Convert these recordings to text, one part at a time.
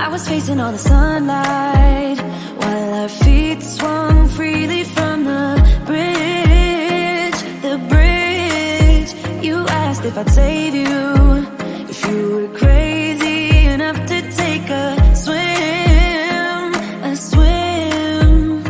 I was facing all the sunlight while our feet swung freely from the bridge. The bridge. You asked if I'd save you, if you were crazy enough to take a swim, a swim.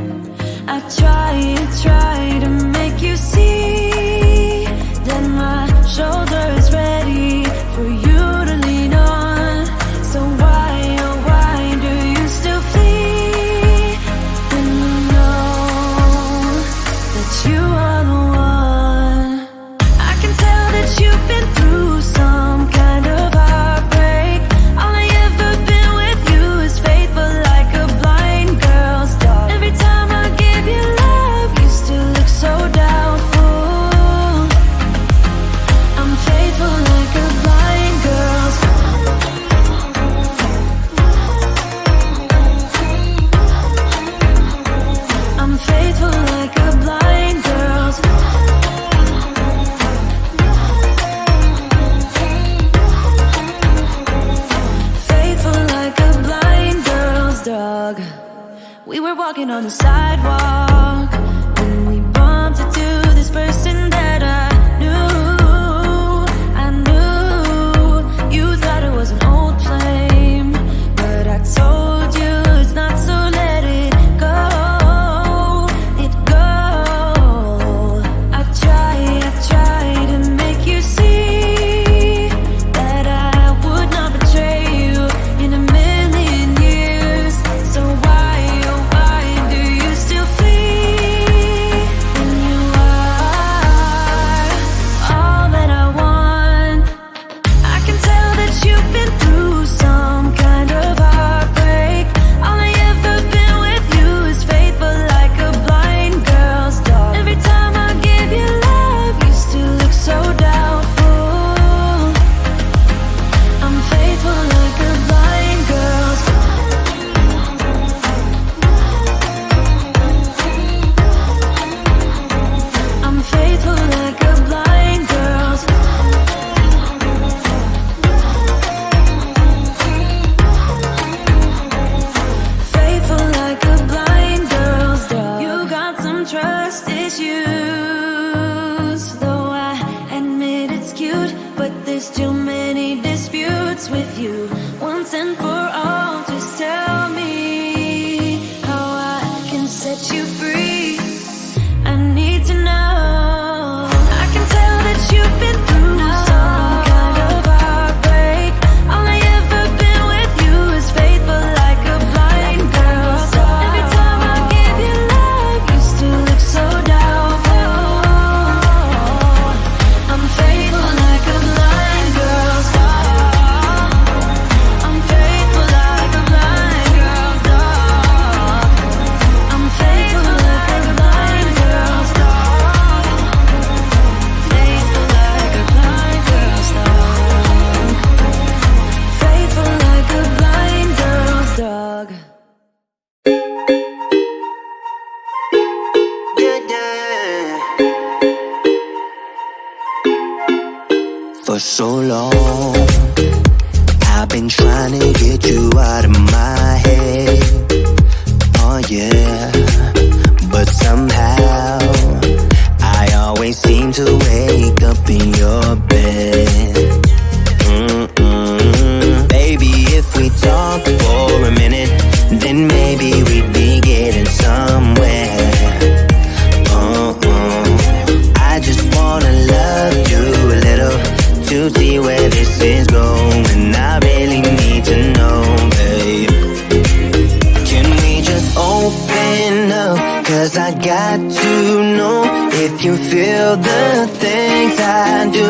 I tried to make you see that my shoulder is ready for you to lean on. So why, oh why do you still flee when you know that you are the one? I can tell that you've been through some kind of heartbreak. All I ever been with you is faithful like a blind girl's dog. Every time I give you love, you still look so doubtful. I'm faithful like a blind girl's dog. I'm faithful like a blind girl's dog. Faithful like a blind girl's dog. We were walking on the sidewalk when we bumped into this person that I knew. I knew you thought it was an old flame, but I told you it's not, so let it go. It go. I tried to make you see that I would not betray you in a million years. So why, oh why do you still flee when you are all that I want? I can tell that you've been through some kind of heartbreak. All I ever been with you is faithful like a blind girl's dog. Every time I give you love, you still look so doubtful. I'm faithful like a blind girl's dog. I'm faithful like a blind girl's dog. Faithful like a blind girl's dog. You got some trust issues, though I admit it's cute, but there's too many disputes with you. Once and for all, just tell me how I can set you free. I need to know. I can tell that you've been through some kind of heartbreak. All I ever been with you is faithful like a blind girl's dog. Every time I give you love, you still look so doubtful. I'm faithful like a blind girl's dog. I'm faithful like a blind girl's dog. I'm faithful like a blind girl's dog. Faithful like a blind girl's dog. Faithful like a blind girl's dog. For so long, I've been trying to get you out of my head. Oh yeah, but somehow I always seem to wake up in your bed. Baby, if we talk for a minute, then maybe we'd be getting somewhere. I just wanna love you a little to see where this is going. I really need to know, babe. Can we just open up? 'Cause I got to know if you feel the things I do.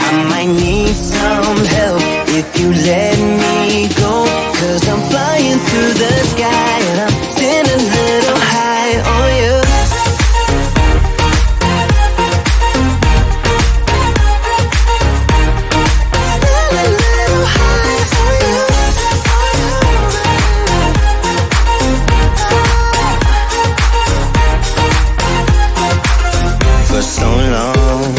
I might need some help if you let me go. 'Cause I'm flying through the sky and I'm sitting a little high on you. For so long,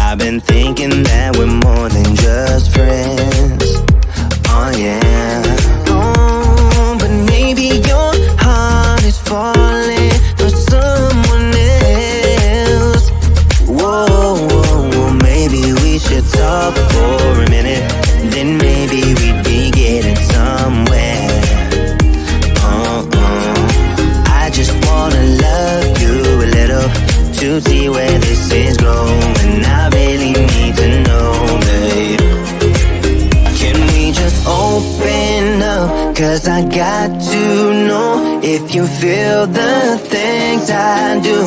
I've been thinking that we're more than just friends. 'cause I got to know if you feel the things I do.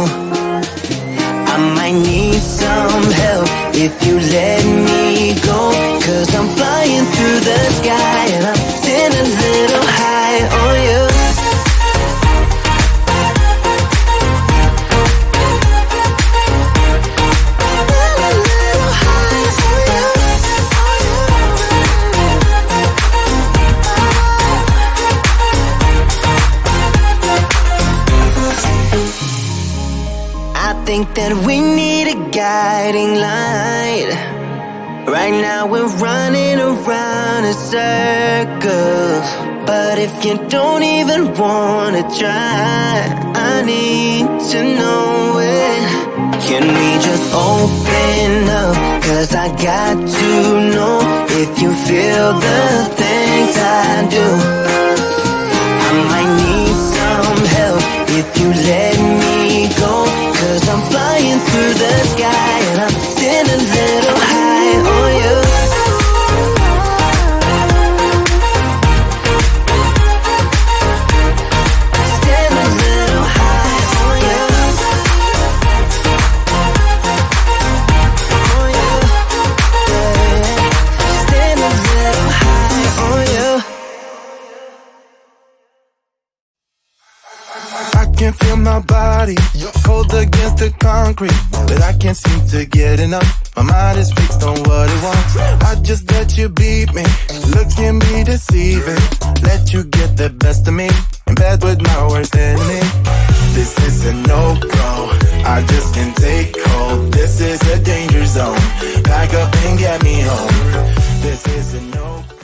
I might need some help if you let me go, 'cause I'm flying through the sky and I'm sitting a little high on you. I think that we need a guiding light. Right now we're running around in circles, but if you don't even wanna try, I need to know it. Can we just open up? 'Cause I got to know if you feel the things I do. I might need some help if you let me go, 'cause I'm flying through the sky and I'm sitting a little high on you. Stand a little high on you. On you. Yeah. Stand a little high on you. I can feel my body cold against the concrete, but I can't seem to get enough. My mind is fixed on what it wants. I just let you beat me, looks can be deceiving. Let you get the best of me, in bed with my worst enemy. This is a no-go, I just can't take hold. This is a danger zone, pack up and get me home. This is a no-go.